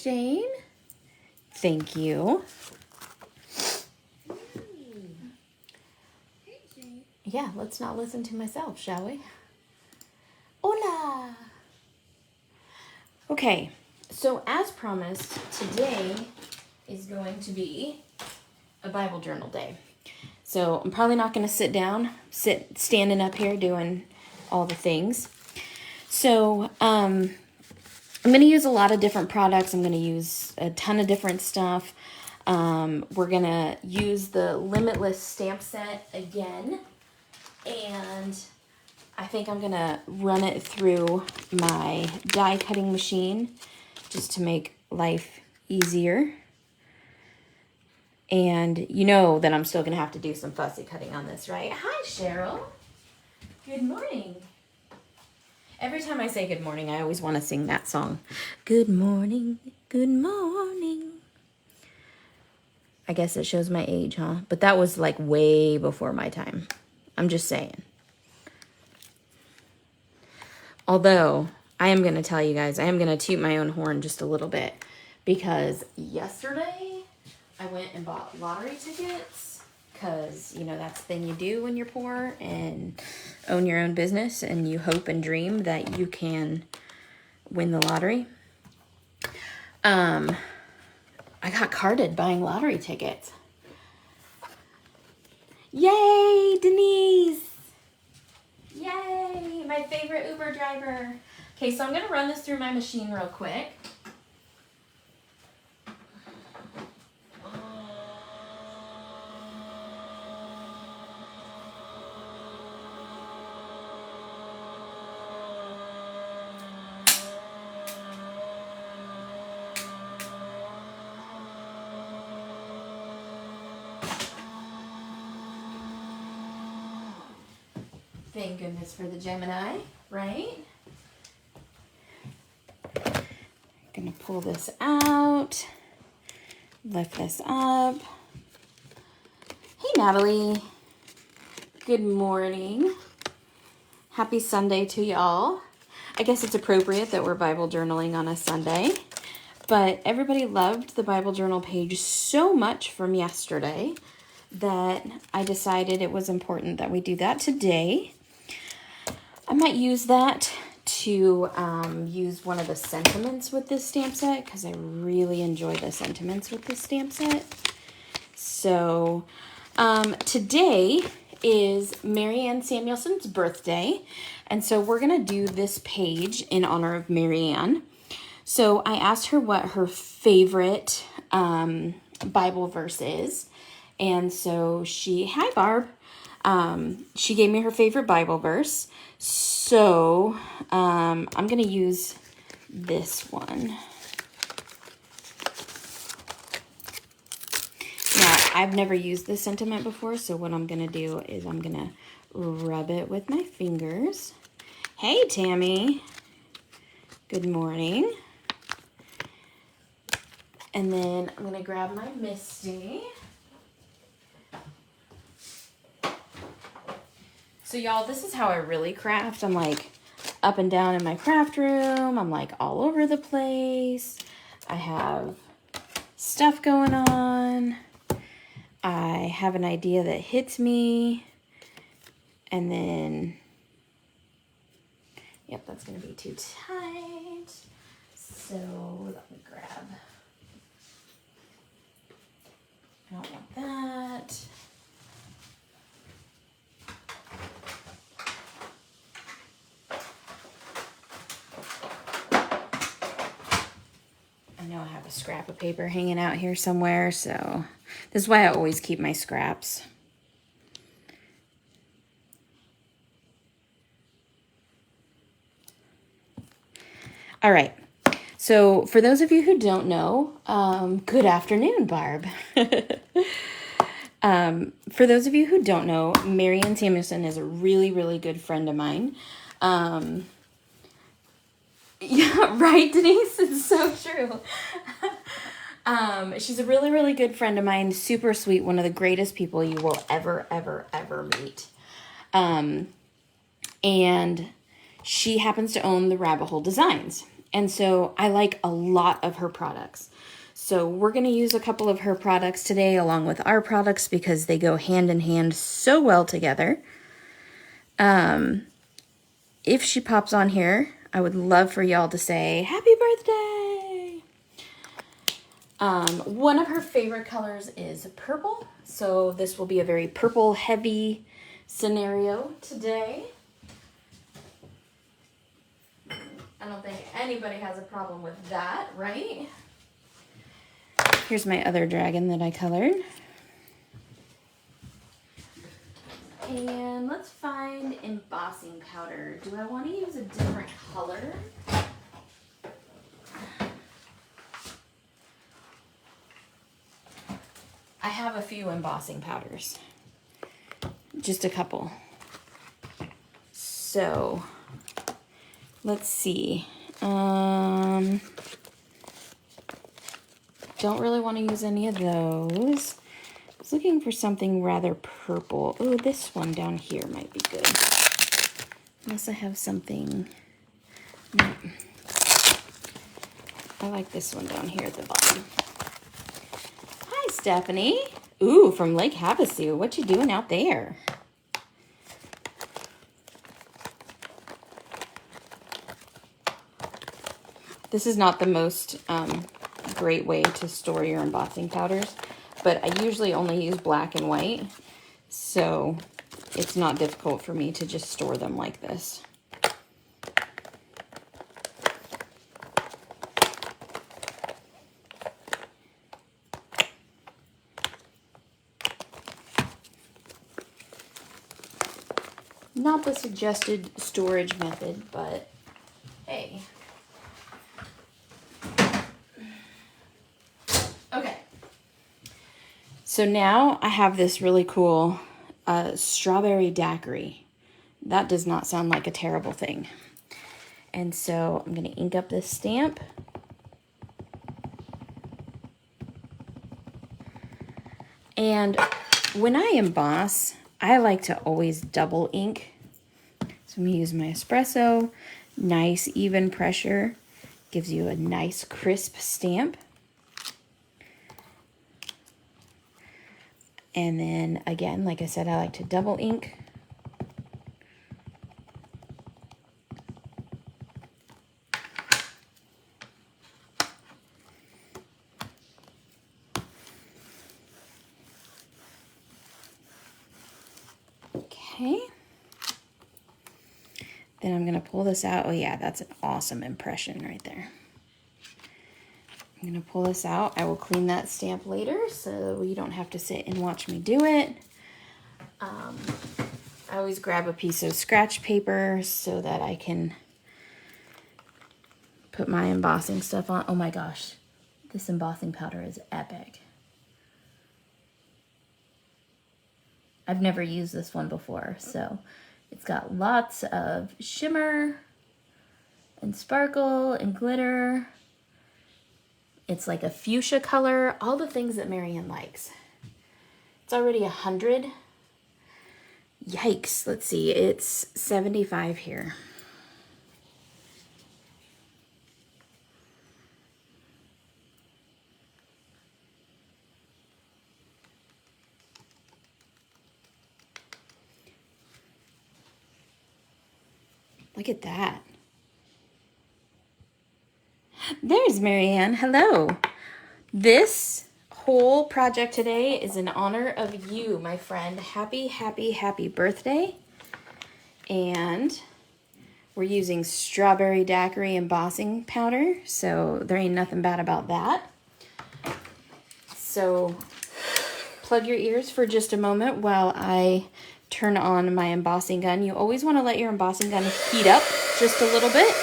Jane. Thank you. Hey, Jane. Yeah, let's not listen to myself, shall we? Hola! Okay, so as promised, today is going to be a Bible journal day. So I'm probably not going to standing up here doing all the things. So I'm going to use a lot of different products. I'm going to use a ton of different stuff. We're going to use the Limitless stamp set again. And I think I'm going to run it through my die cutting machine just to make life easier. And you know that I'm still going to have to do some fussy cutting on this, right? Hi, Cheryl. Good morning. Every time I say good morning, I always want to sing that song. Good morning, good morning. I guess it shows my age, huh? But that was like way before my time. I'm just saying. Although, I am going to tell you guys, I am going to toot my own horn just a little bit. Because yesterday, I went and bought lottery tickets. Because, you know, that's the thing you do when you're poor and own your own business. And you hope and dream that you can win the lottery. I got carded buying lottery tickets. Yay, Denise! Yay, my favorite Uber driver. Okay, so I'm going to run this through my machine real quick. Thank goodness for the Gemini, right? Gonna pull this out, lift this up. Hey, Natalie. Good morning. Happy Sunday to y'all. I guess it's appropriate that we're Bible journaling on a Sunday, but everybody loved the Bible journal page so much from yesterday that I decided it was important that we do that today. I might use that to use one of the sentiments with this stamp set because I really enjoy the sentiments with this stamp set. So today is Marianne Samuelson's birthday, and so we're going to do this page in honor of Marianne. So I asked her what her favorite Bible verse is, and so hi Barb, she gave me her favorite Bible verse. So, I'm going to use this one. Now, I've never used this sentiment before, so what I'm going to do is I'm going to rub it with my fingers. Hey, Tammy. Good morning. And then I'm going to grab my Misty. So y'all, this is how I really craft. I'm like up and down in my craft room. I'm like all over the place. I have stuff going on. I have an idea that hits me. And then, yep, that's going to be too tight. So let me grab. I don't want that. I know I have a scrap of paper hanging out here somewhere, so this is why I always keep my scraps. All right, so for those of you who don't know, good afternoon, Barb. For those of you who don't know, Marianne Samuelson is a really, really good friend of mine. Yeah, right, Denise? It's so true. She's a really, really good friend of mine. Super sweet. One of the greatest people you will ever, ever, ever meet. And she happens to own the Rabbit Hole Designs. And so I like a lot of her products. So we're going to use a couple of her products today along with our products because they go hand in hand so well together. If she pops on here, I would love for y'all to say, happy birthday! One of her favorite colors is purple. So this will be a very purple heavy scenario today. I don't think anybody has a problem with that, right? Here's my other dragon that I colored. And let's find embossing powder. Do I want to use a different color? I have a few embossing powders. Just a couple. So, let's see. Don't really want to use any of those. I was looking for something rather purple. Oh, this one down here might be good. Unless I have something. No. I like this one down here at the bottom. Hi, Stephanie. Ooh, from Lake Havasu. What you doing out there? This is not the most great way to store your embossing powders, but I usually only use black and white, so it's not difficult for me to just store them like this. Not the suggested storage method, but hey. Okay. So now I have this really cool strawberry daiquiri. That does not sound like a terrible thing. And so I'm going to ink up this stamp. And when I emboss, I like to always double ink. So I'm going to use my espresso. Nice even pressure. Gives you a nice crisp stamp. And then again, like I said, I like to double ink. Okay. Then I'm going to pull this out. Oh yeah, that's an awesome impression right there. I'm going to pull this out. I will clean that stamp later so you don't have to sit and watch me do it. I always grab a piece of scratch paper so that I can put my embossing stuff on. Oh my gosh, this embossing powder is epic. I've never used this one before, so it's got lots of shimmer and sparkle and glitter. It's like a fuchsia color, all the things that Marianne likes. It's already 100. Yikes, let's see, it's 75 here. Look at that. There's Marianne. Hello. This whole project today is in honor of you, my friend. Happy, happy, happy birthday. And we're using strawberry daiquiri embossing powder, so there ain't nothing bad about that. So plug your ears for just a moment while I turn on my embossing gun. You always want to let your embossing gun heat up just a little bit.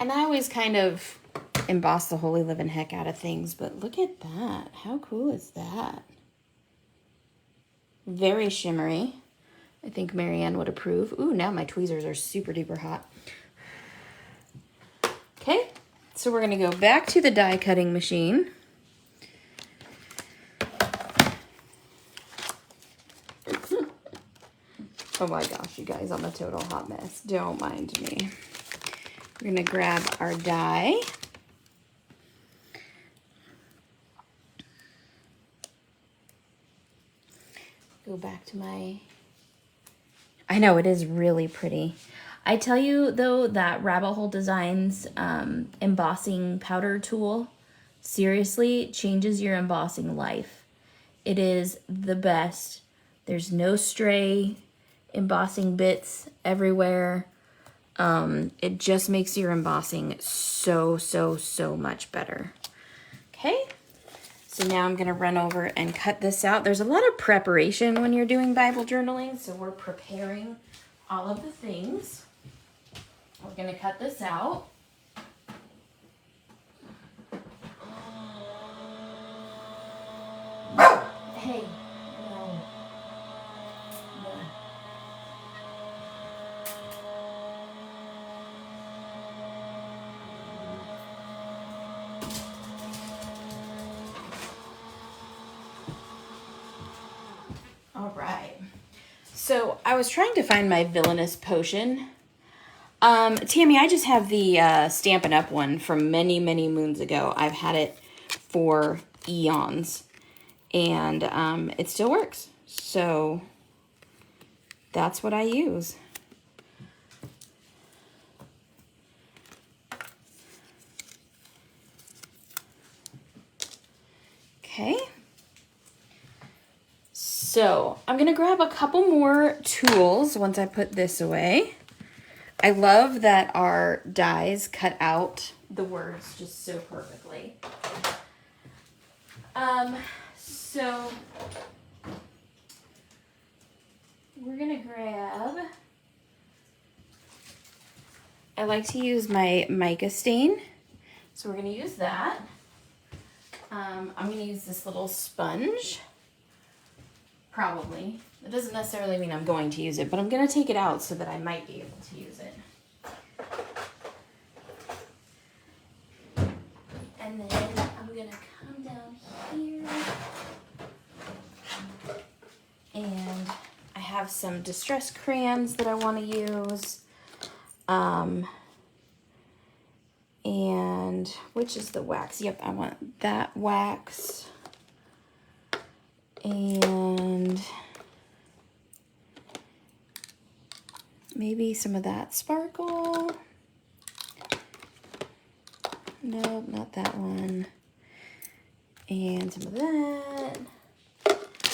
And I always kind of emboss the holy living heck out of things, but look at that. How cool is that? Very shimmery. I think Marianne would approve. Ooh, now my tweezers are super duper hot. Okay, so we're gonna go back to the die cutting machine. Oh my gosh, you guys, I'm a total hot mess. Don't mind me. We're gonna grab our die. Go back to my... I know, it is really pretty. I tell you, though, that Rabbit Hole Designs embossing powder tool seriously changes your embossing life. It is the best. There's no stray embossing bits everywhere. It just makes your embossing so much better. Okay, so now I'm gonna run over and cut this out. There's a lot of preparation when you're doing Bible journaling, so we're preparing all of the things. We're gonna cut this out. Hey, no. All right. So I was trying to find my Villainous Potion. Tammy, I just have the Stampin' Up! One from many moons ago. I've had it for eons, and it still works. So that's what I use. Okay. So I'm gonna grab a couple more tools once I put this away. I love that our dies cut out the words just so perfectly. So we're gonna grab, I like to use my mica stain, so we're gonna use that. I'm gonna use this little sponge, probably. That doesn't necessarily mean I'm going to use it, but I'm gonna take it out so that I might be able to use it. And then I'm gonna come down here, and I have some distress crayons that I want to use. And which is the wax? Yep, I want that wax. And maybe some of that sparkle. Nope, not that one. And some of that.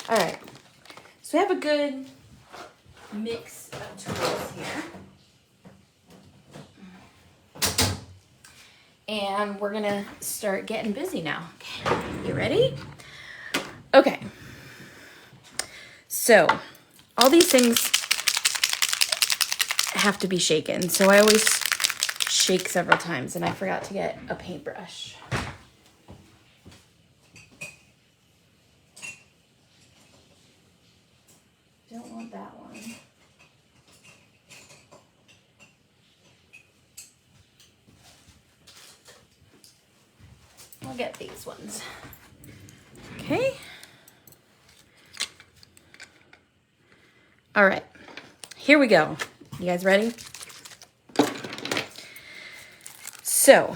All right, so we have a good mix of tools here. And we're gonna start getting busy now. Okay, you ready? Okay. So, all these things have to be shaken. So I always shake several times, and I forgot to get a paintbrush. Don't want that one. I'll get these ones. Okay. All right, here we go. You guys ready? So,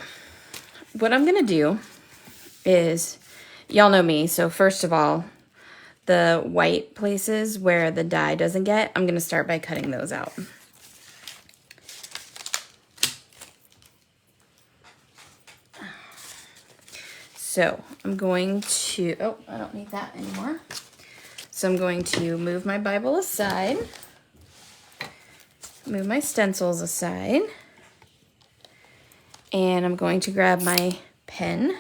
what I'm gonna do is, y'all know me, so first of all, the white places where the die doesn't get, I'm gonna start by cutting those out. So I'm going to, oh, I don't need that anymore. So I'm going to move my Bible aside, move my stencils aside, and I'm going to grab my pen,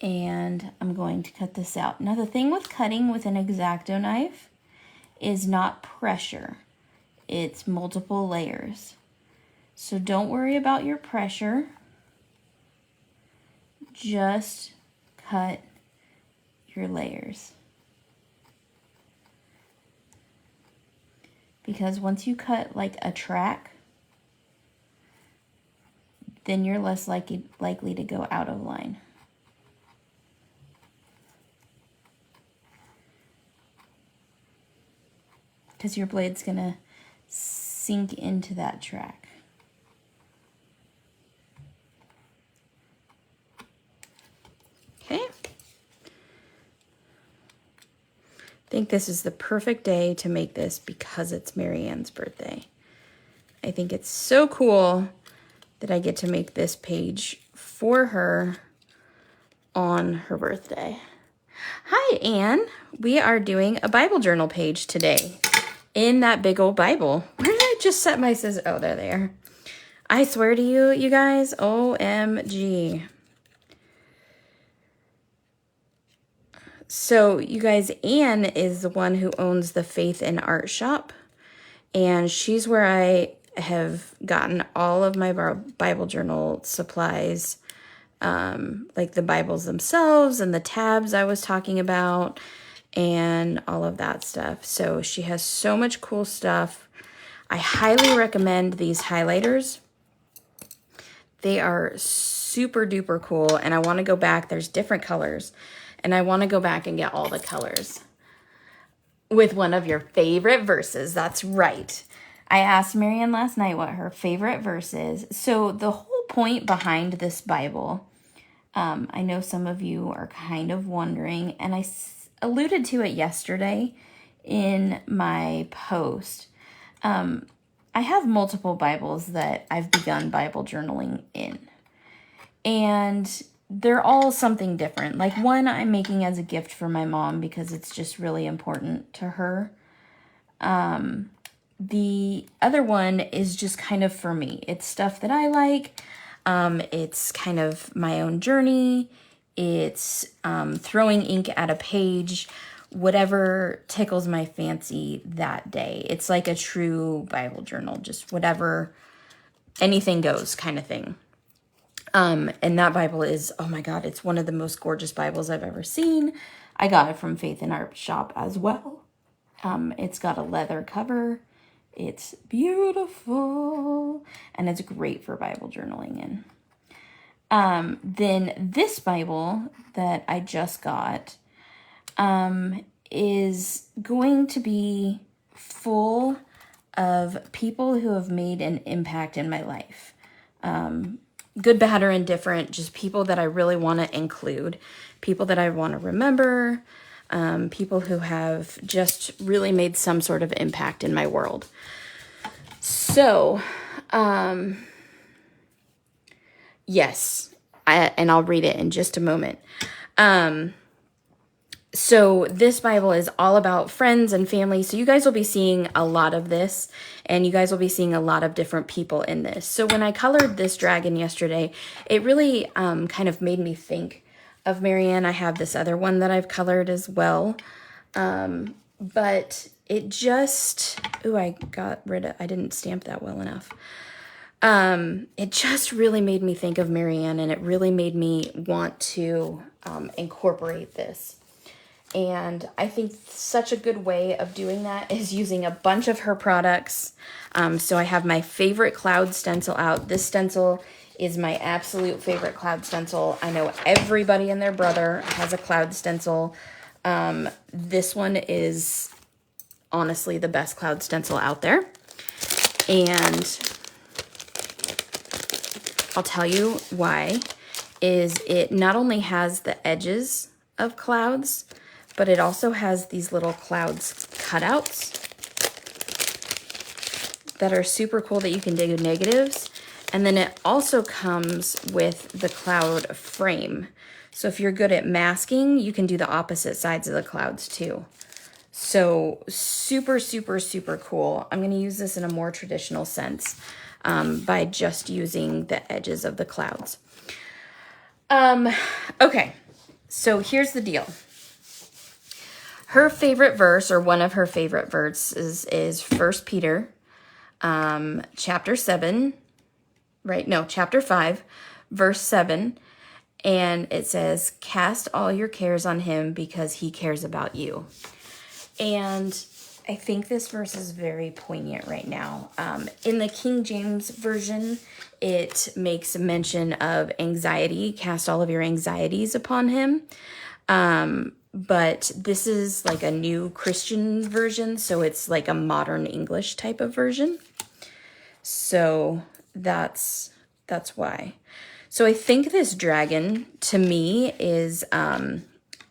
and I'm going to cut this out. Now the thing with cutting with an X-Acto knife is not pressure, it's multiple layers. So don't worry about your pressure. Just cut your layers. Because once you cut like a track, then you're less likely to go out of line. Because your blade's gonna sink into that track. Okay. I think this is the perfect day to make this because it's Marianne's birthday. I think it's so cool that I get to make this page for her on her birthday. Hi, Anne. We are doing a Bible journal page today in that big old Bible. Where did I just set my scissors? Oh, they're there. I swear to you, you guys, OMG. So, you guys, Anne is the one who owns the Faith and Art Shop, and she's where I have gotten all of my Bible journal supplies, like the Bibles themselves and the tabs I was talking about and all of that stuff. So she has so much cool stuff. I highly recommend these highlighters. They are super duper cool, and I want to go back. There's different colors, and I want to go back and get all the colors with one of your favorite verses. That's right. I asked Marianne last night what her favorite verse is. So the whole point behind this Bible, I know some of you are kind of wondering, and I alluded to it yesterday in my post. I have multiple Bibles that I've begun Bible journaling in, and they're all something different. Like one I'm making as a gift for my mom because it's just really important to her. The other one is just kind of for me. It's stuff that I like. It's kind of my own journey. It's throwing ink at a page, whatever tickles my fancy that day. It's like a true Bible journal, just whatever, anything goes kind of thing. And that Bible is, oh my God, it's one of the most gorgeous Bibles I've ever seen. I got it from Faith and Art Shop as well. It's got a leather cover. It's beautiful, and it's great for Bible journaling in. Then this Bible that I just got is going to be full of people who have made an impact in my life. Good, bad, or indifferent, just people that I really want to include, people that I want to remember, people who have just really made some sort of impact in my world. So, yes, and I'll read it in just a moment. So this Bible is all about friends and family. So you guys will be seeing a lot of this, and you guys will be seeing a lot of different people in this. So when I colored this dragon yesterday, it really kind of made me think of Marianne. I have this other one that I've colored as well. But it just, I didn't stamp that well enough. It just really made me think of Marianne, and it really made me want to incorporate this. And I think such a good way of doing that is using a bunch of her products. So I have my favorite cloud stencil out. This stencil is my absolute favorite cloud stencil. I know everybody and their brother has a cloud stencil. This one is honestly the best cloud stencil out there. And I'll tell you why, is it not only has the edges of clouds, but it also has these little clouds cutouts that are super cool that you can do negatives. And then it also comes with the cloud frame. So if you're good at masking, you can do the opposite sides of the clouds too. So super, super, super cool. I'm going to use this in a more traditional sense by just using the edges of the clouds. Okay, so here's the deal. Her favorite verse, or one of her favorite verses, is 1 Peter chapter 7, right? No, chapter 5, verse 7. And it says, cast all your cares on him because he cares about you. And I think this verse is very poignant right now. In the King James Version, it makes mention of anxiety, cast all of your anxieties upon him. But this is like a new Christian version, so it's like a modern English type of version. So that's why. So I think this dragon to me is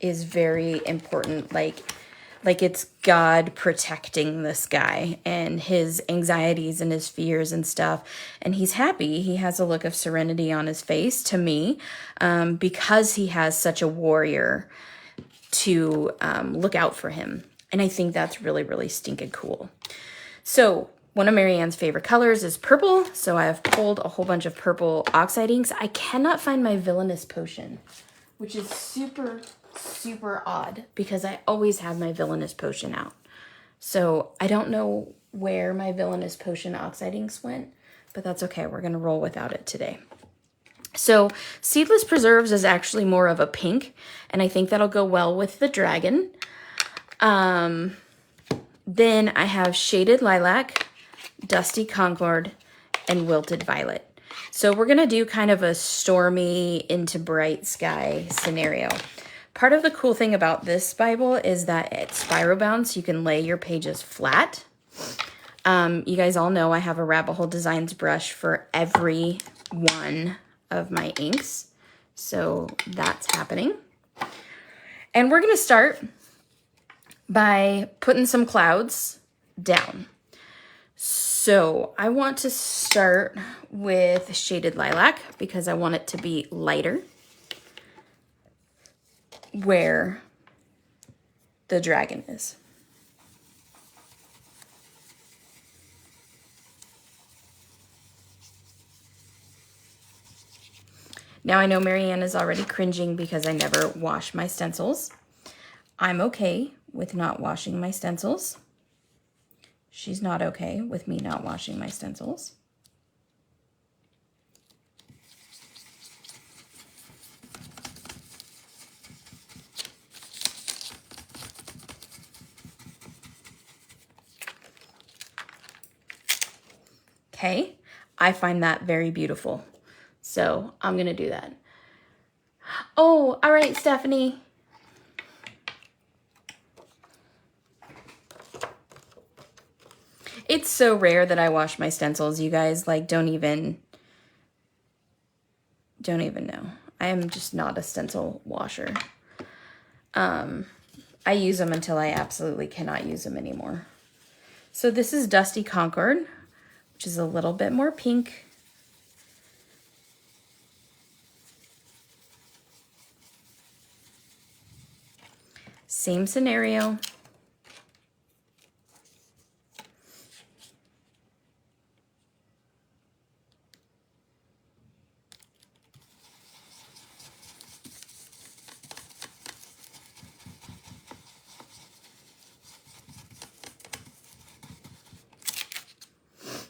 very important. Like it's God protecting this guy and his anxieties and his fears and stuff. And he's happy. He has a look of serenity on his face to me, because he has such a warrior to look out for him. And I think that's really, really stinking cool. So one of Marianne's favorite colors is purple. So I have pulled a whole bunch of purple oxide inks. I cannot find my Villainous Potion, which is super, super odd because I always have my Villainous Potion out. So I don't know where my Villainous Potion oxide inks went, but that's okay. We're going to roll without it today. So Seedless Preserves is actually more of a pink, and I think that'll go well with the dragon. Then I have Shaded Lilac, Dusty Concord, and Wilted Violet. So we're going to do kind of a stormy into bright sky scenario. Part of the cool thing about this Bible is that it's spiral bound, so you can lay your pages flat. You guys all know I have a Rabbit Hole Designs brush for every one of my inks. So that's happening. And we're going to start by putting some clouds down. So I want to start with Shaded Lilac because I want it to be lighter where the dragon is. Now I know Marianne is already cringing because I never wash my stencils. I'm okay with not washing my stencils. She's not okay with me not washing my stencils. Okay, I find that very beautiful. So I'm going to do that. Oh, all right, Stephanie. It's so rare that I wash my stencils, you guys. Like, don't even know. I am just not a stencil washer. I use them until I absolutely cannot use them anymore. So this is Dusty Concord, which is a little bit more pink. Same scenario.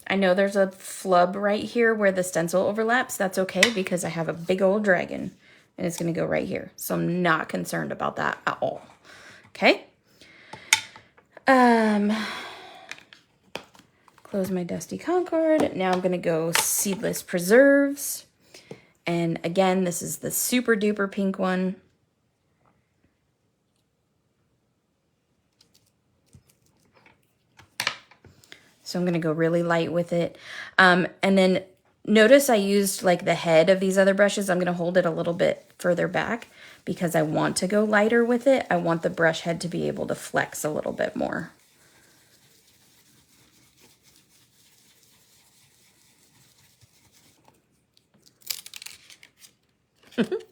I know there's a flub right here where the stencil overlaps. That's okay because I have a big old dragon and it's going to go right here. So I'm not concerned about that at all. Okay. Close my Dusty Concord. Now I'm going to go Seedless Preserves. And again, this is the super duper pink one. So I'm going to go really light with it. And then notice I used like the head of these other brushes. I'm going to hold it a little bit further back because I want to go lighter with it. I want the brush head to be able to flex a little bit more.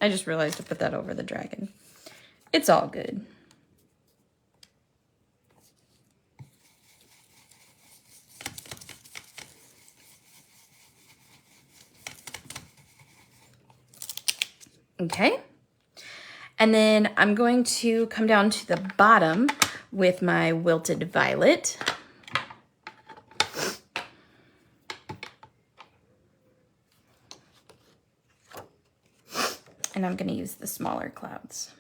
I just realized to put that over the dragon. It's all good. Okay, and then I'm going to come down to the bottom with my Wilted Violet. And I'm going to use the smaller clouds.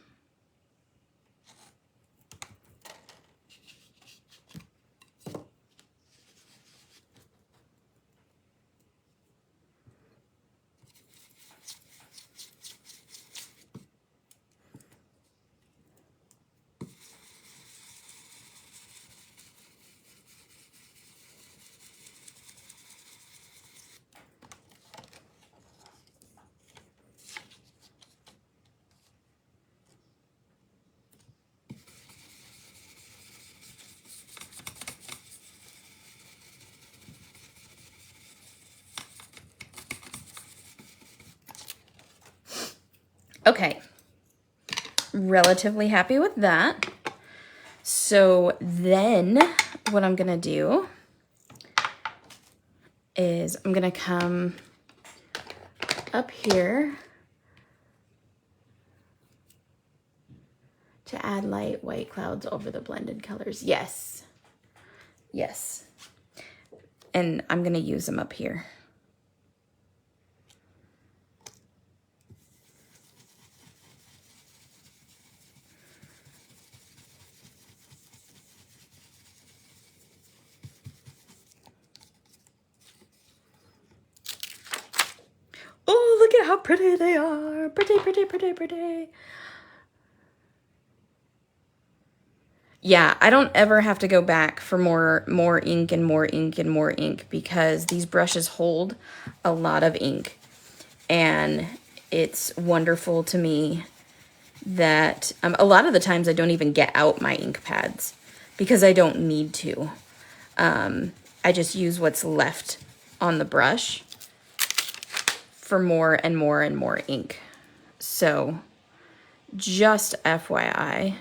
Okay, relatively happy with that. So then what I'm gonna do is I'm gonna come up here to add light white clouds over the blended colors. Yes, yes. And I'm gonna use them up here. Oh, look at how pretty they are. Pretty, pretty, pretty, pretty. Yeah, I don't ever have to go back for more ink and more ink and more ink because these brushes hold a lot of ink. And it's wonderful to me that a lot of the times I don't even get out my ink pads because I don't need to. I just use what's left on the brush for more and more and more ink. So just FYI.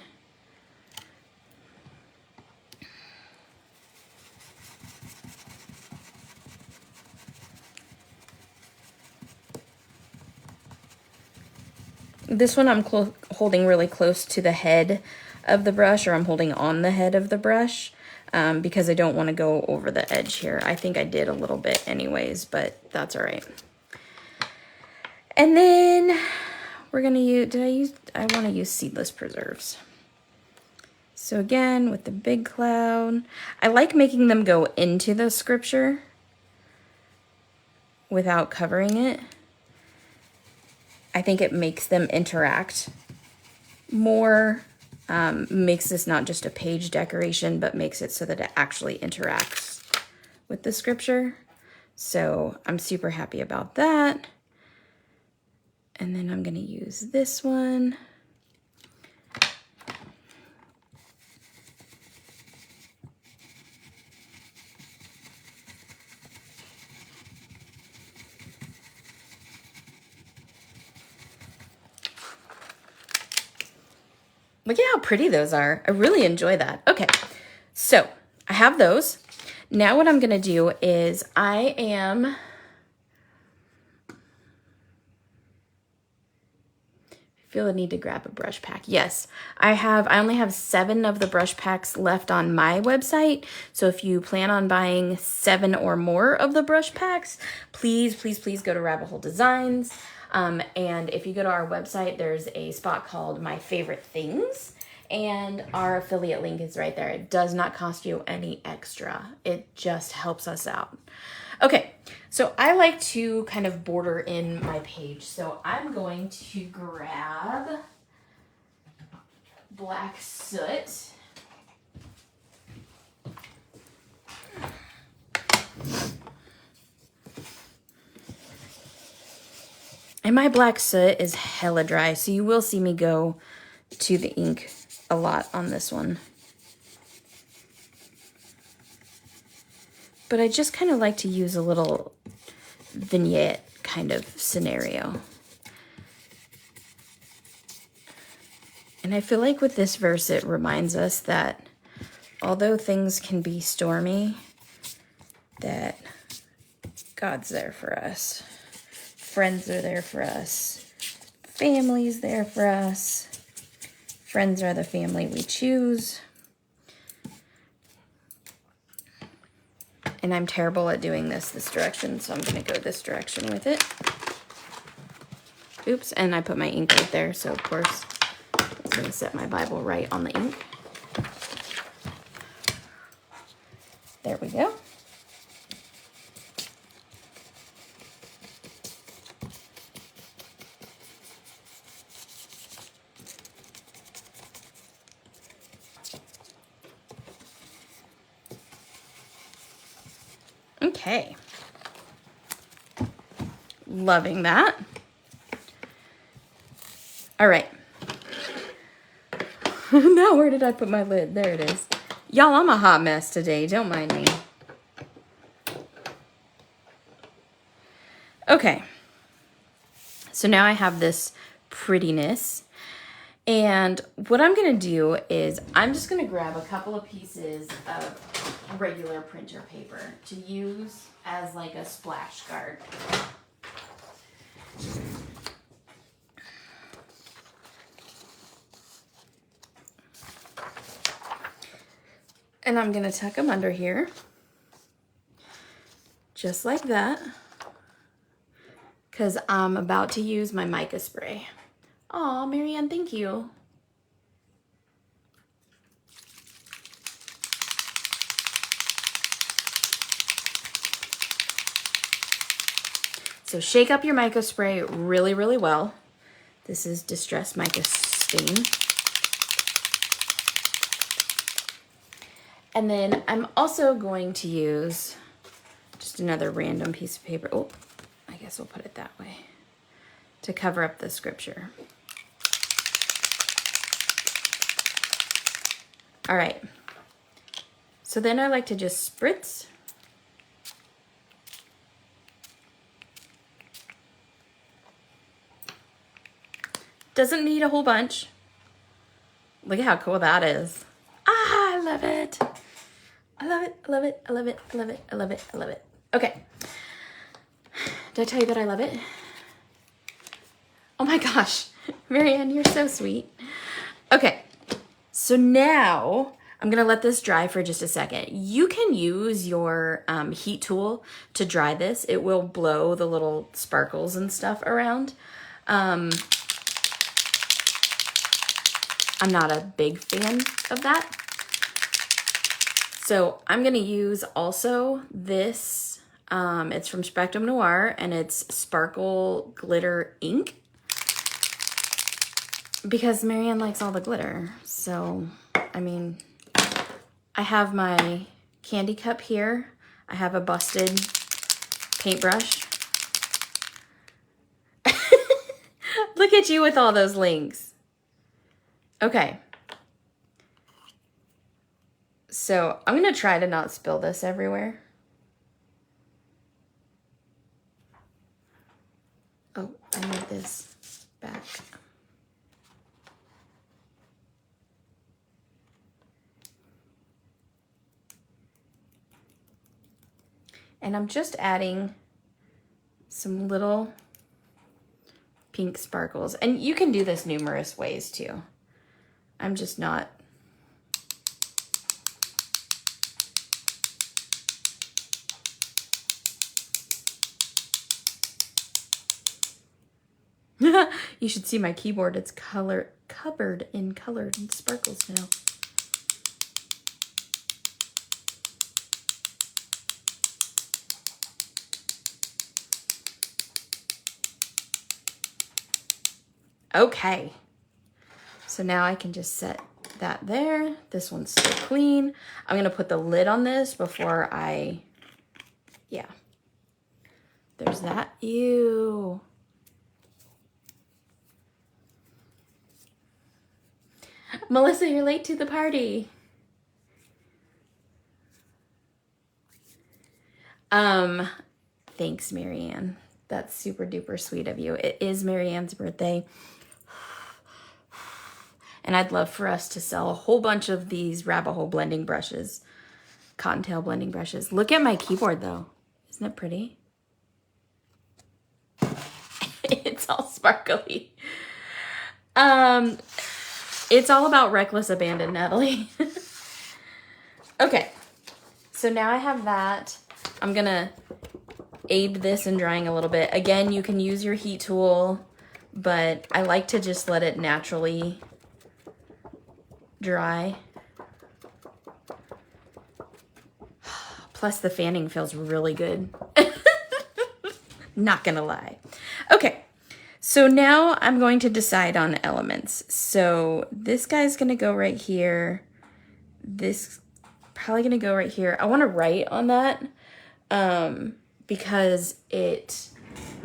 This one I'm holding really close to the head of the brush, or I'm holding on the head of the brush because I don't want to go over the edge here. I think I did a little bit anyways, but that's all right. And then we're going to use, I want to use Seedless Preserves. So again, with the big cloud, I like making them go into the scripture without covering it. I think it makes them interact more, makes this not just a page decoration, but makes it so that it actually interacts with the scripture. So I'm super happy about that. And then I'm going to use this one. Look at how pretty those are. I really enjoy that. Okay, so I have those. Now what I'm going to do is I feel the need to grab a brush pack. Yes, I only have 7 of the brush packs left on my website. So if you plan on buying 7 or more of the brush packs, please, please, please go to Rabbit Hole Designs. And if you go to our website, there's a spot called My Favorite Things, and our affiliate link is right there. It does not cost you any extra. It just helps us out. Okay, so I like to kind of border in my page. So I'm going to grab Black Soot. And my Black Soot is hella dry, so you will see me go to the ink a lot on this one. But I just kind of like to use a little vignette kind of scenario. And I feel like with this verse, it reminds us that although things can be stormy, that God's there for us. Friends are there for us. Family's there for us. Friends are the family we choose. And I'm terrible at doing this direction, so I'm going to go this direction with it. Oops, and I put my ink right there, so of course I'm going to set my Bible right on the ink. There we go. Okay. Loving that. All right. Now where did I put my lid? There it is. Y'all, I'm a hot mess today. Don't mind me. Okay. So now I have this prettiness. And what I'm going to do is I'm just going to grab a couple of pieces of regular printer paper to use as like a splash guard. And I'm going to tuck them under here. Just like that. Because I'm about to use my mica spray. Aw, Marianne, thank you. So shake up your mica spray really, really well. This is Distress Mica Stain. And then I'm also going to use just another random piece of paper. Oh, I guess we'll put it that way. To cover up the scripture. All right. So then I like to just spritz. Doesn't need a whole bunch. Look at how cool that is. Ah, I love it. I love it, I love it, I love it, I love it, I love it, I love it. Okay. Did I tell you that I love it? Oh my gosh. Marianne, you're so sweet. Okay. So now I'm going to let this dry for just a second. You can use your heat tool to dry this. It will blow the little sparkles and stuff around. I'm not a big fan of that. So I'm going to use also this. It's from Spectrum Noir and it's Sparkle Glitter Ink. Because Marianne likes all the glitter. So, I mean, I have my candy cup here. I have a busted paintbrush. Look at you with all those links. Okay. So, I'm going to try to not spill this everywhere. Oh, I need this back. And I'm just adding some little pink sparkles. And you can do this numerous ways too. I'm just not. You should see my keyboard. It's covered in colored sparkles now. Okay, so now I can just set that there. This one's still clean. I'm gonna put the lid on this before yeah. There's that. Ew. Melissa, you're late to the party. Thanks, Marianne. That's super duper sweet of you. It is Marianne's birthday. And I'd love for us to sell a whole bunch of these rabbit hole blending brushes, cottontail blending brushes. Look at my keyboard though. Isn't it pretty? It's all sparkly. It's all about reckless abandon, Natalie. Okay, so now I have that. I'm gonna aid this in drying a little bit. Again, you can use your heat tool but I like to just let it naturally dry. Plus the fanning feels really good. Not gonna lie. Okay, so now I'm going to decide on elements. So this guy's gonna go right here. This probably gonna go right here. I wanna write on that because it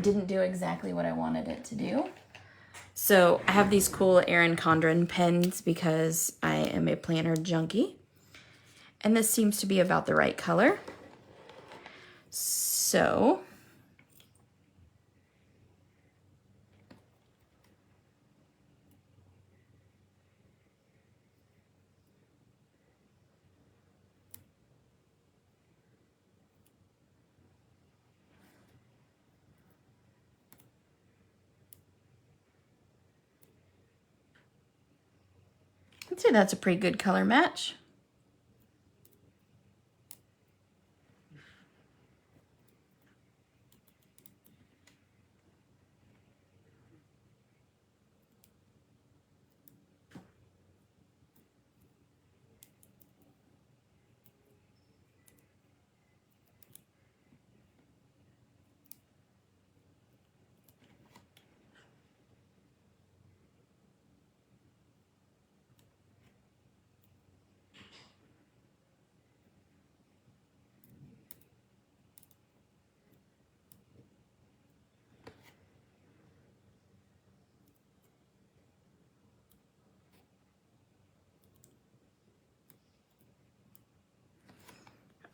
didn't do exactly what I wanted it to do. So I have these cool Erin Condren pens because I am a planner junkie. And this seems to be about the right color. So I'd say that's a pretty good color match.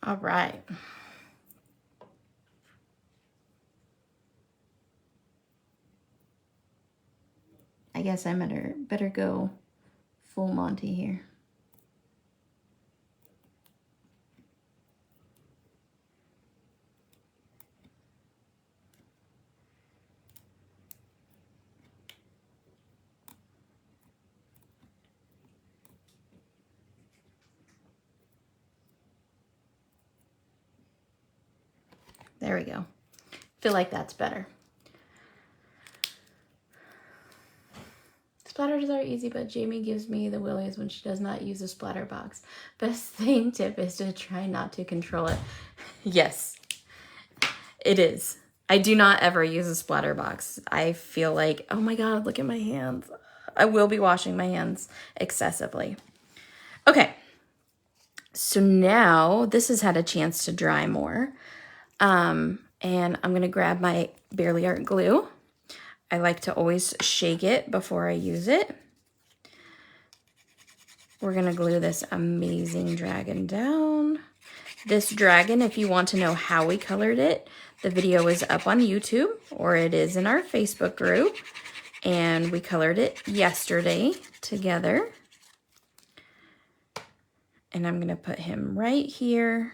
All right. I guess I better go full Monty here. There we go. Feel like that's better. Splatters are easy, but Jamie gives me the willies when she does not use a splatter box. Best thing tip is to try not to control it. Yes, it is. I do not ever use a splatter box. I feel like, oh my God, look at my hands. I will be washing my hands excessively. Okay, so now this has had a chance to dry more. And I'm gonna grab my Barely Art glue. I like to always shake it before I use it. We're gonna glue this amazing dragon down. This dragon, if you want to know how we colored it, the video is up on YouTube or it is in our Facebook group. And we colored it yesterday together. And I'm gonna put him right here.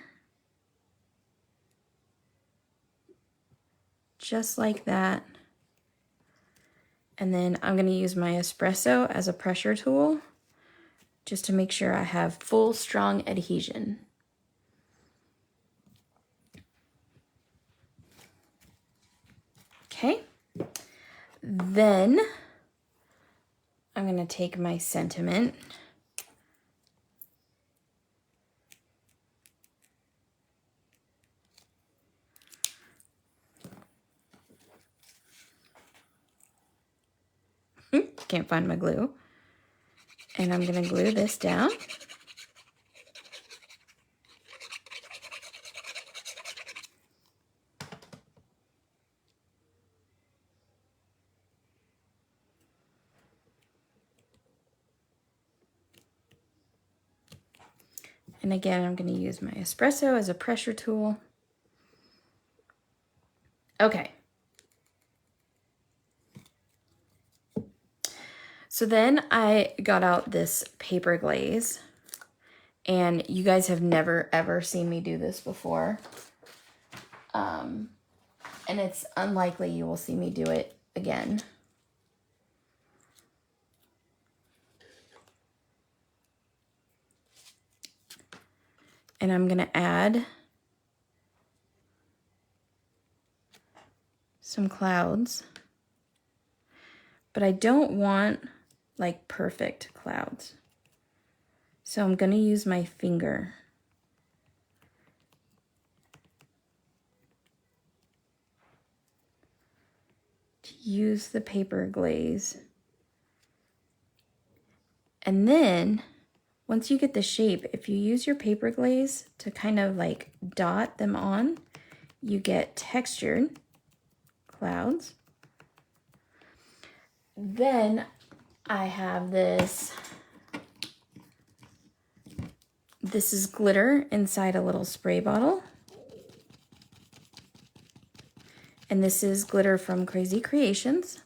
Just like that. And then I'm gonna use my espresso as a pressure tool just to make sure I have full strong adhesion. Okay, then I'm gonna take my sentiment can't find my glue. And I'm gonna glue this down. And again, I'm gonna use my espresso as a pressure tool. Okay. So then I got out this paper glaze, and you guys have never ever seen me do this before. And it's unlikely you will see me do it again. And I'm gonna add some clouds but I don't want like perfect clouds. So I'm going to use my finger. To use the paper glaze. And then once you get the shape, if you use your paper glaze to kind of like dot them on, you get textured clouds. Then I have this. This is glitter inside a little spray bottle. And this is glitter from Crazy Creations.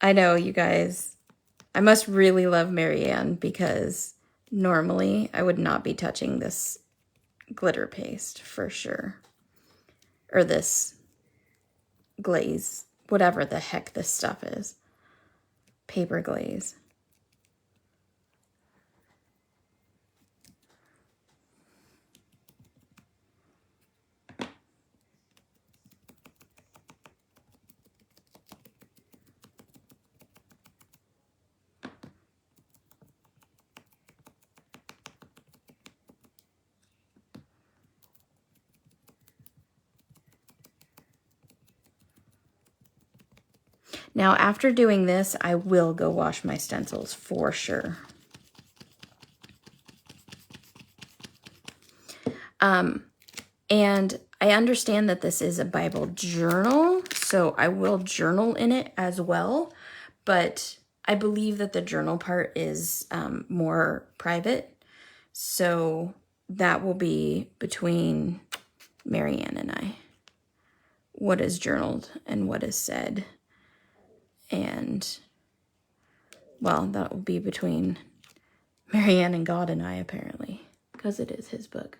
I know, you guys. I must really love Marianne because normally I would not be touching this glitter paste for sure. Or this glaze, whatever the heck this stuff is. Paper glaze. Now, after doing this, I will go wash my stencils for sure. And I understand that this is a Bible journal, so I will journal in it as well. But I believe that the journal part is more private. So that will be between Marianne and I. What is journaled and what is said. And, well, that will be between Marianne and God and I, apparently, because it is his book.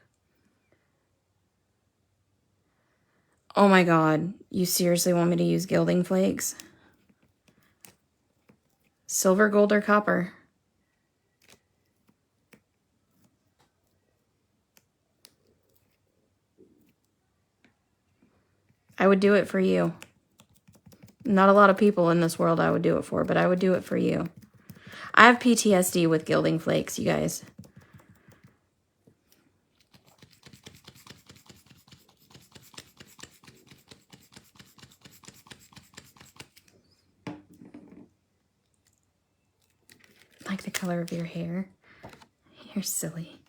Oh my God, you seriously want me to use gilding flakes? Silver, gold, or copper? I would do it for you. Not a lot of people in this world I would do it for, but I would do it for you. I have PTSD with gilding flakes, you guys. Like the color of your hair. You're silly.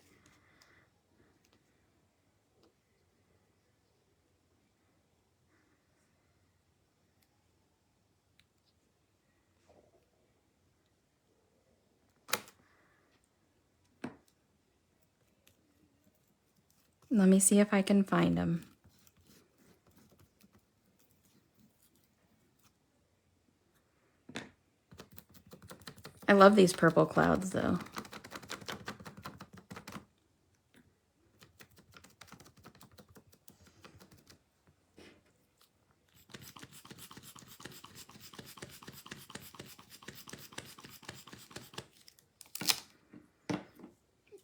Let me see if I can find them. I love these purple clouds, though.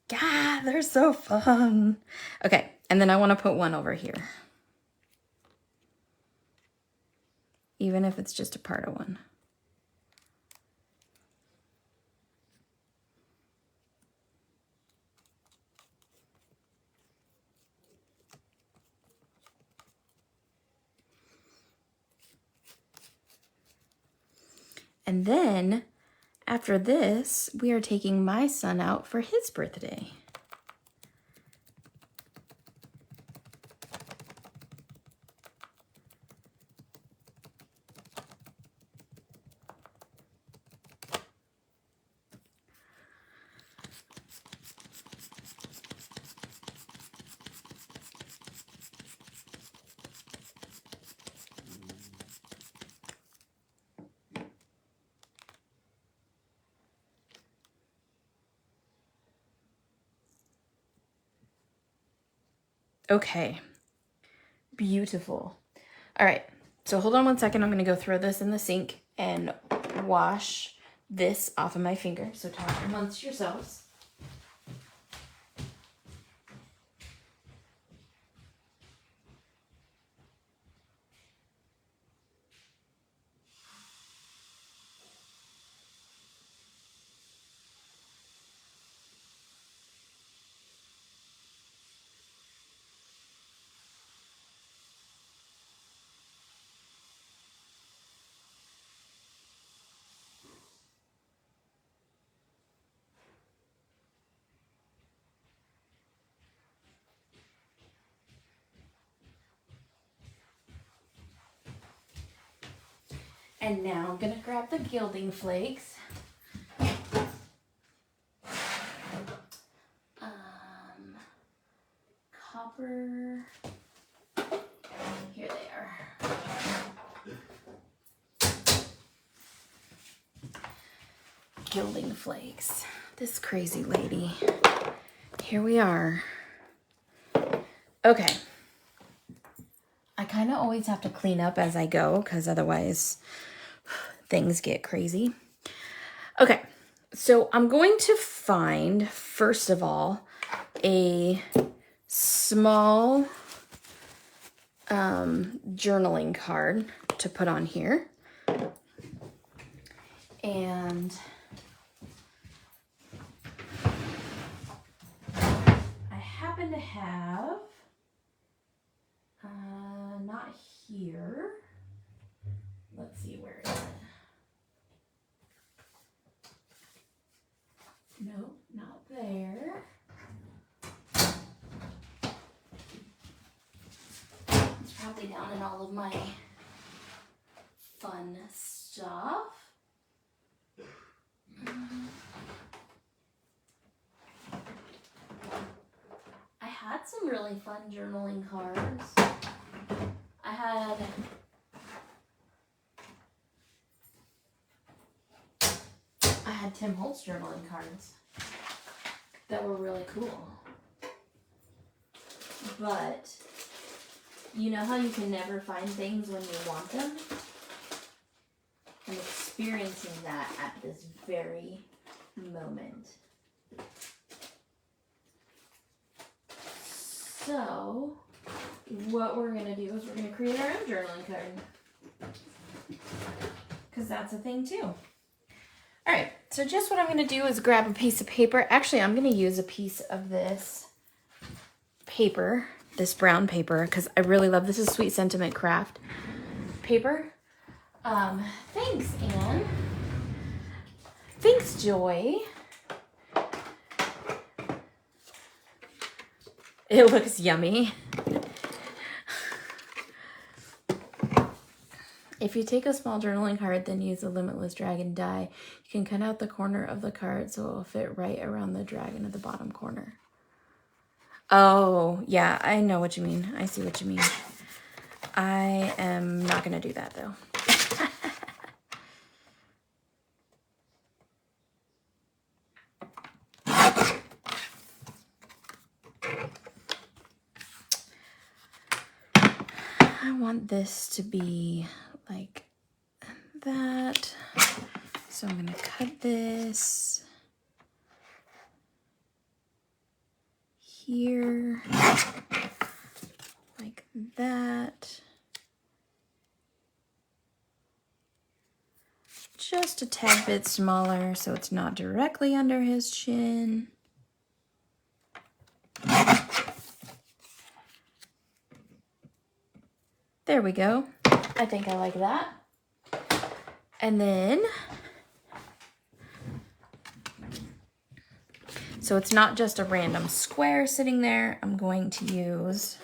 God, they're so fun. Okay, and then I want to put one over here. Even if it's just a part of one. And then, after this, we are taking my son out for his birthday. Okay. Beautiful. All right. So hold on one second. I'm going to go throw this in the sink and wash this off of my finger. So talk amongst yourselves. And now I'm going to grab the gilding flakes. Copper. Here they are. Gilding flakes. This crazy lady. Here we are. Okay. I kind of always have to clean up as I go because otherwise things get crazy. Okay. So I'm going to find, first of all, a small journaling card to put on here. And I happen to have, not here. Let's see, where is it? Nope, not there. It's probably down in all of my fun stuff. I had some really fun journaling cards. I had Tim Holtz journaling cards that were really cool. But you know how you can never find things when you want them? I'm experiencing that at this very moment. So what we're going to do is we're going to create our own journaling card. Because that's a thing too. All right, so just what I'm going to do is grab a piece of paper. Actually, I'm going to use a piece of this paper, this brown paper, because I really love this. Is Sweet Sentiment Craft paper. Thanks, Anne. Thanks, Joy. It looks yummy. If you take a small journaling card, then use the Limitless Dragon die, you can cut out the corner of the card so it will fit right around the dragon at the bottom corner. Oh, yeah, I know what you mean. I see what you mean. I am not going to do that, though. I want this to be like that. So I'm going to cut this here like that. Just a tad bit smaller so it's not directly under his chin. There we go. I think I like that. And then, so it's not just a random square sitting there. I'm going to use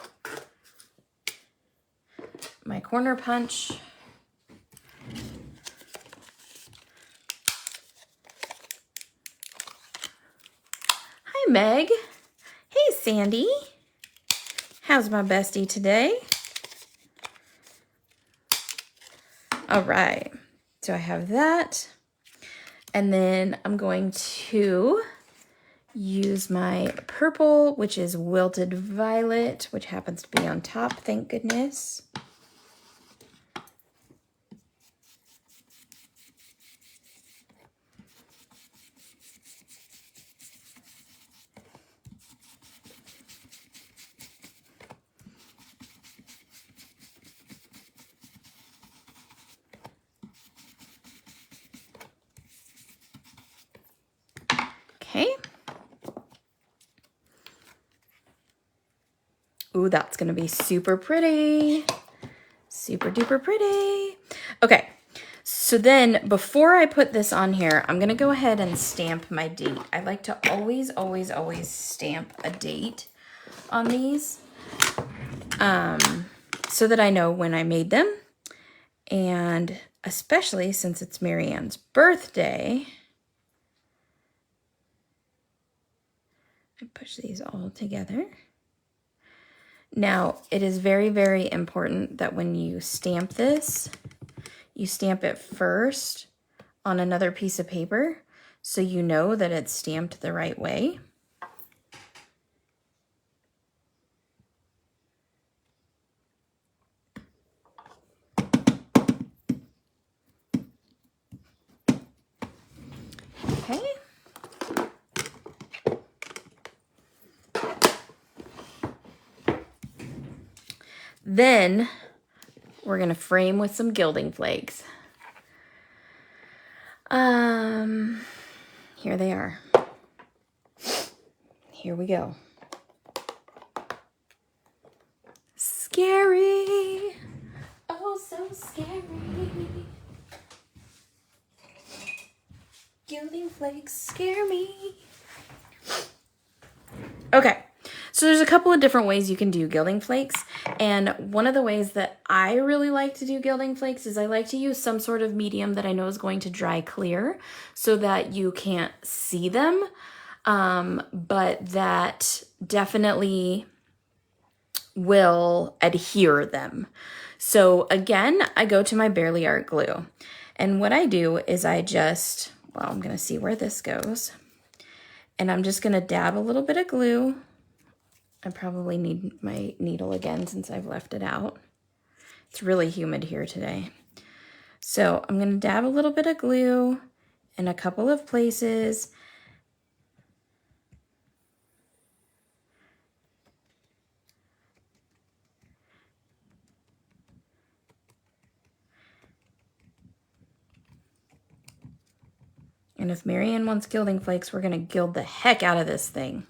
my corner punch. Hi, Meg. Hey, Sandy. How's my bestie today? All right, so I have that. And then I'm going to use my purple, which is Wilted Violet, which happens to be on top, thank goodness. Okay. Ooh, that's gonna be super pretty. Super duper pretty. Okay, so then before I put this on here, I'm gonna go ahead and stamp my date. I like to always, always, always stamp a date on these so that I know when I made them. And especially since it's Marianne's birthday, I push these all together. Now, it is very, very important that when you stamp this, you stamp it first on another piece of paper so you know that it's stamped the right way. Okay. Then we're gonna frame with some gilding flakes. Here they are. Here we go. Scary. Oh, so scary. Gilding flakes scare me. Okay, so there's a couple of different ways you can do gilding flakes. And one of the ways that I really like to do gilding flakes is I like to use some sort of medium that I know is going to dry clear so that you can't see them, but that definitely will adhere them. So again, I go to my Bearly Art glue. And what I do is I just, well, I'm going to see where this goes. And I'm just going to dab a little bit of glue. I probably need my needle again since I've left it out. It's really humid here today. So I'm going to dab a little bit of glue in a couple of places. And if Marianne wants gilding flakes, we're going to gild the heck out of this thing.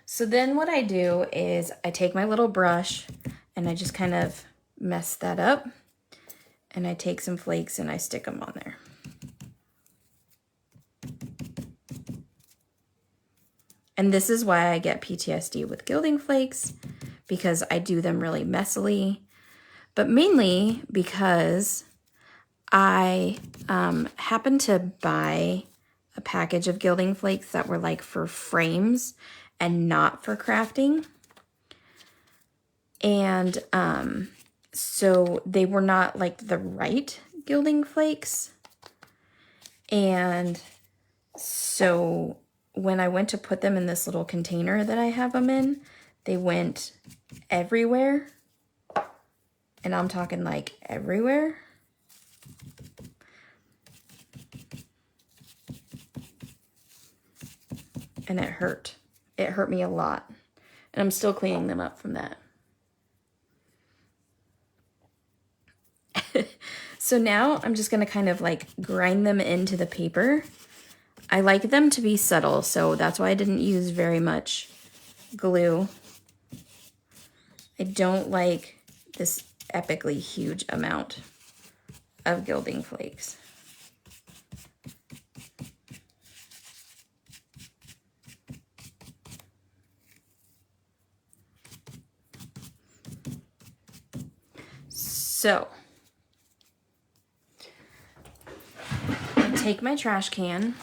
So then what I do is I take my little brush and I just kind of mess that up. And I take some flakes and I stick them on there. And this is why I get PTSD with gilding flakes, because I do them really messily, but mainly because I happened to buy a package of gilding flakes that were like for frames and not for crafting. And so they were not like the right gilding flakes. And so when I went to put them in this little container that I have them in, they went everywhere. And I'm talking like everywhere. And it hurt. It hurt me a lot. And I'm still cleaning them up from that. So now I'm just going to kind of like grind them into the paper. I like them to be subtle, so that's why I didn't use very much glue. I don't like this epically huge amount of gilding flakes. So I take my trash can.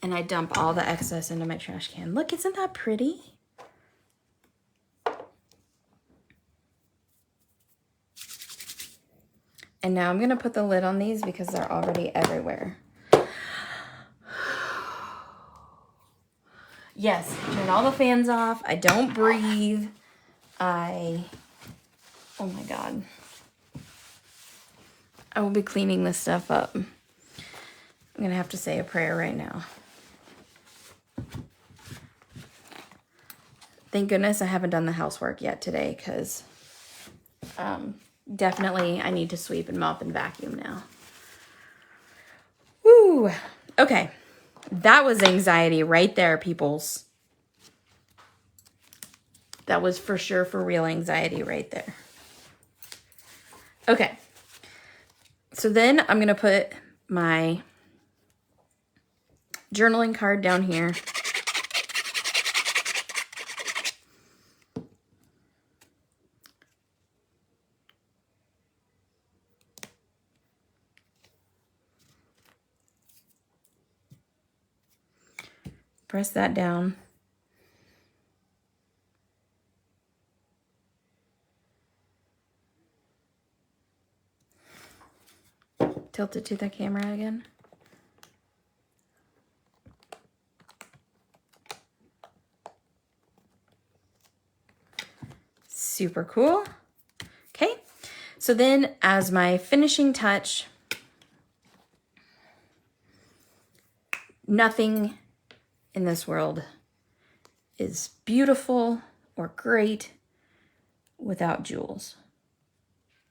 And I dump all the excess into my trash can. Look, isn't that pretty? And now I'm going to put the lid on these because they're already everywhere. Yes, turn all the fans off. I don't breathe. Oh my God. I will be cleaning this stuff up. I'm going to have to say a prayer right now. Thank goodness I haven't done the housework yet today because definitely I need to sweep and mop and vacuum now. Woo! Okay. That was anxiety right there, peoples. That was for sure for real anxiety right there. Okay. So then I'm going to put my journaling card down here. Press that down. Tilt it to the camera again. Super cool. Okay, so then as my finishing touch, nothing in this world is beautiful or great without jewels,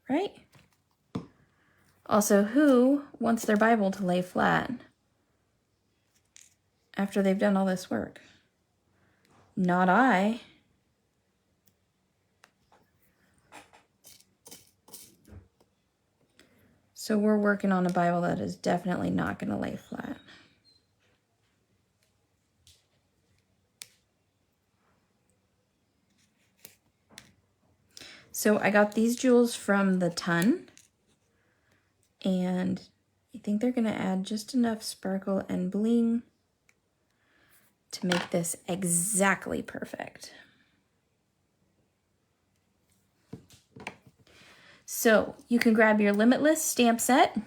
right? Also, who wants their Bible to lay flat after they've done all this work? Not I. So we're working on a Bible that is definitely not going to lay flat. So I got these jewels from the Ton, and I think they're going to add just enough sparkle and bling to make this exactly perfect. So you can grab your Limitless stamp set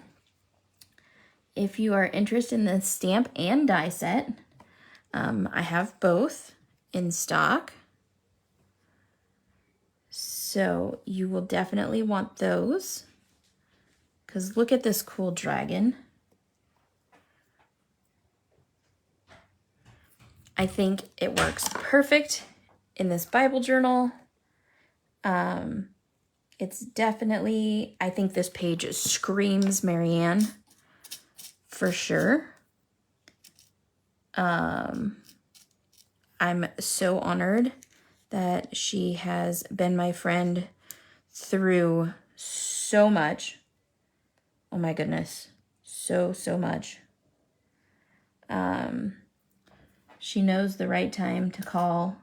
if you are interested in the stamp and die set. I have both in stock. So you will definitely want those, because look at this cool dragon. I think it works perfect in this Bible journal. It's definitely, I think this page screams Marianne for sure. I'm so honored that she has been my friend through so much. Oh my goodness. So much. She knows the right time to call,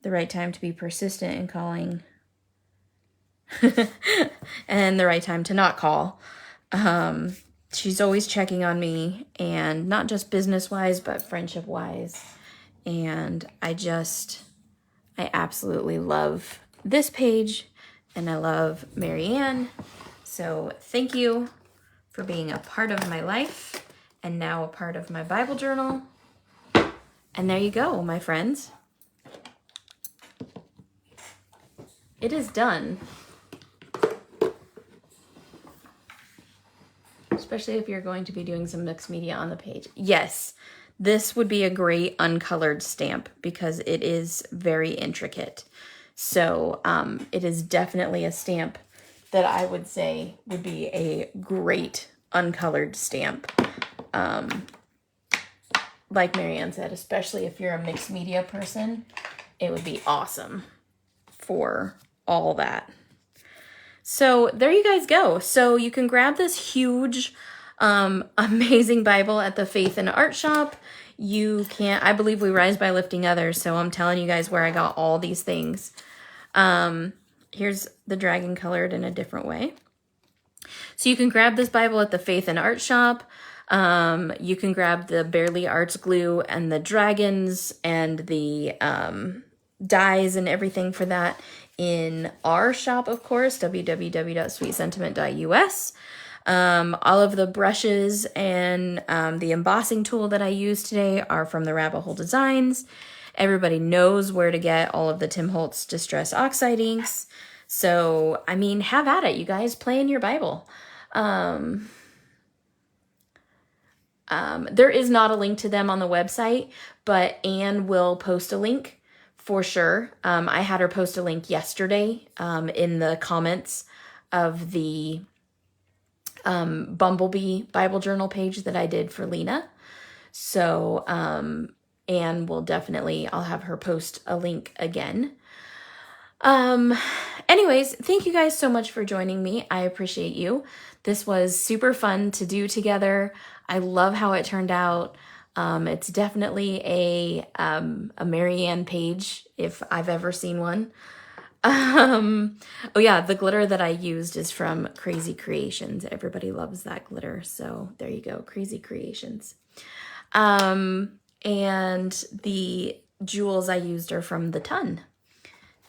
the right time to be persistent in calling, and the right time to not call. She's always checking on me, and not just business-wise, but friendship-wise. And I absolutely love this page, and I love Marianne. So thank you for being a part of my life, and now a part of my Bible journal. And there you go, my friends. It is done. Especially if you're going to be doing some mixed media on the page. Yes, this would be a great uncolored stamp because it is very intricate. So it is definitely a stamp that I would say would be a great uncolored stamp. Like Marianne said, especially if you're a mixed media person, it would be awesome for all that. So there you guys go. So you can grab this huge, amazing Bible at the Faith and Art Shop. You can, I believe we rise by lifting others. So I'm telling you guys where I got all these things. Here's the dragon colored in a different way. So you can grab this Bible at the Faith and Art Shop. You can grab the Bearly Arts glue and the dragons and the dies and everything for that in our shop, of course, www.sweetsentiment.us. All of the brushes and the embossing tool that I use today are from the Rabbit Hole Designs. Everybody knows where to get all of the Tim Holtz Distress Oxide inks. So, I mean, have at it, you guys. Play in your Bible. There is not a link to them on the website, but Anne will post a link for sure. I had her post a link yesterday in the comments of the Bumblebee Bible Journal page that I did for Lena. So Anne will definitely, I'll have her post a link again. Anyways, thank you guys so much for joining me. I appreciate you. This was super fun to do together. I love how it turned out. It's definitely a Marianne page if I've ever seen one. Oh yeah, the glitter that I used is from Crazy Creations. Everybody loves that glitter. So there you go, Crazy Creations. And the jewels I used are from the Ton.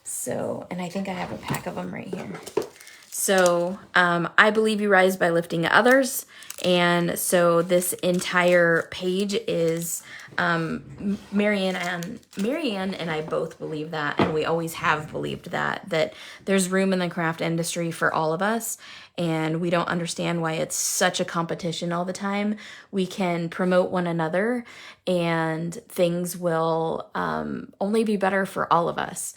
So, and I think I have a pack of them right here. So, I believe you rise by lifting others. And so this entire page is, Marianne and I both believe that, and we always have believed that there's room in the craft industry for all of us. And we don't understand why it's such a competition all the time. We can promote one another and things will, only be better for all of us.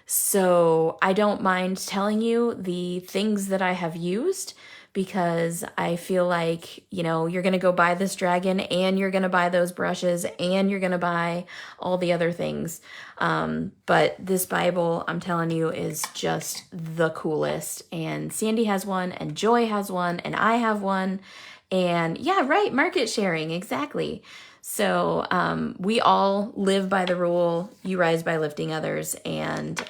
So I don't mind telling you the things that I have used because I feel like, you know, you're going to go buy this dragon and you're going to buy those brushes and you're going to buy all the other things. But this Bible, I'm telling you, is just the coolest. And Sandy has one and Joy has one and I have one. And yeah, right, market sharing, exactly. So we all live by the rule, you rise by lifting others. And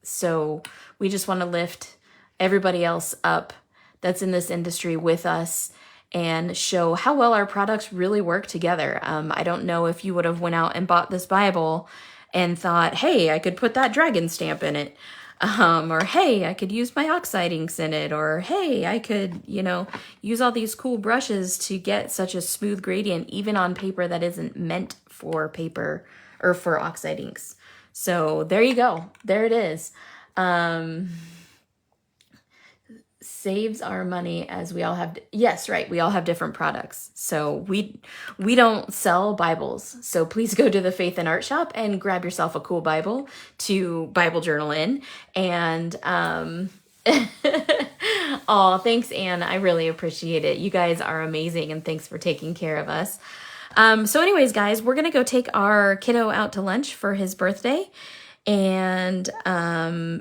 so we just want to lift everybody else up that's in this industry with us and show how well our products really work together. I don't know if you would have went out and bought this Bible and thought, hey, I could put that dragon stamp in it. Or, hey, I could use my oxide inks in it. Or, hey, I could, you know, use all these cool brushes to get such a smooth gradient, even on paper that isn't meant for paper or for oxide inks. So there you go. There it is. Saves our money as we all have, yes, right, we all have different products. So we don't sell Bibles. So please go to the Faith and Art Shop and grab yourself a cool Bible to Bible journal in. And oh, thanks, Anne. I really appreciate it. You guys are amazing, and thanks for taking care of us. So anyways, guys, we're gonna go take our kiddo out to lunch for his birthday. And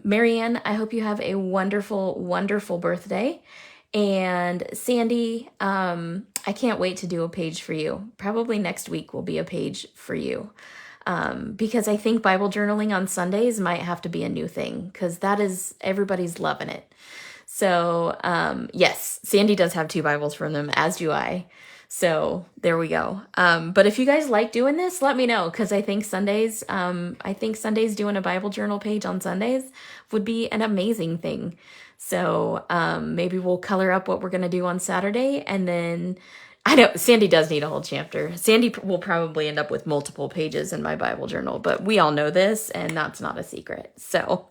Marianne, I hope you have a wonderful, wonderful birthday. And Sandy, I can't wait to do a page for you. Probably next week will be a page for you. Because I think Bible journaling on Sundays might have to be a new thing because that is, everybody's loving it. So yes, Sandy does have 2 Bibles from them, as do I. So there we go. But if you guys like doing this, let me know. Cause I think Sundays doing a Bible journal page on Sundays would be an amazing thing. So, maybe we'll color up what we're going to do on Saturday. And then I know Sandy does need a whole chapter. Sandy will probably end up with multiple pages in my Bible journal, but we all know this and that's not a secret. So,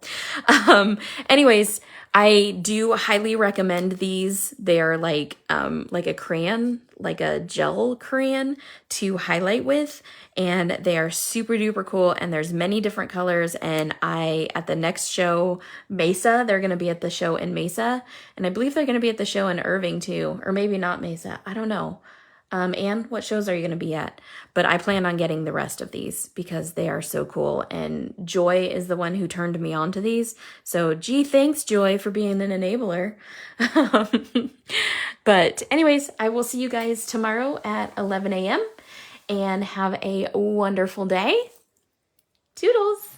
anyways, I do highly recommend these. They're like a crayon, like a gel crayon to highlight with, and they are super duper cool. And there's many different colors. And at the next show, Mesa, they're going to be at the show in Mesa, and I believe they're going to be at the show in Irving too, or maybe not Mesa. I don't know. Anne, what shows are you going to be at? But I plan on getting the rest of these because they are so cool. And Joy is the one who turned me on to these. So gee, thanks, Joy, for being an enabler. But anyways, I will see you guys tomorrow at 11 a.m. and have a wonderful day. Toodles.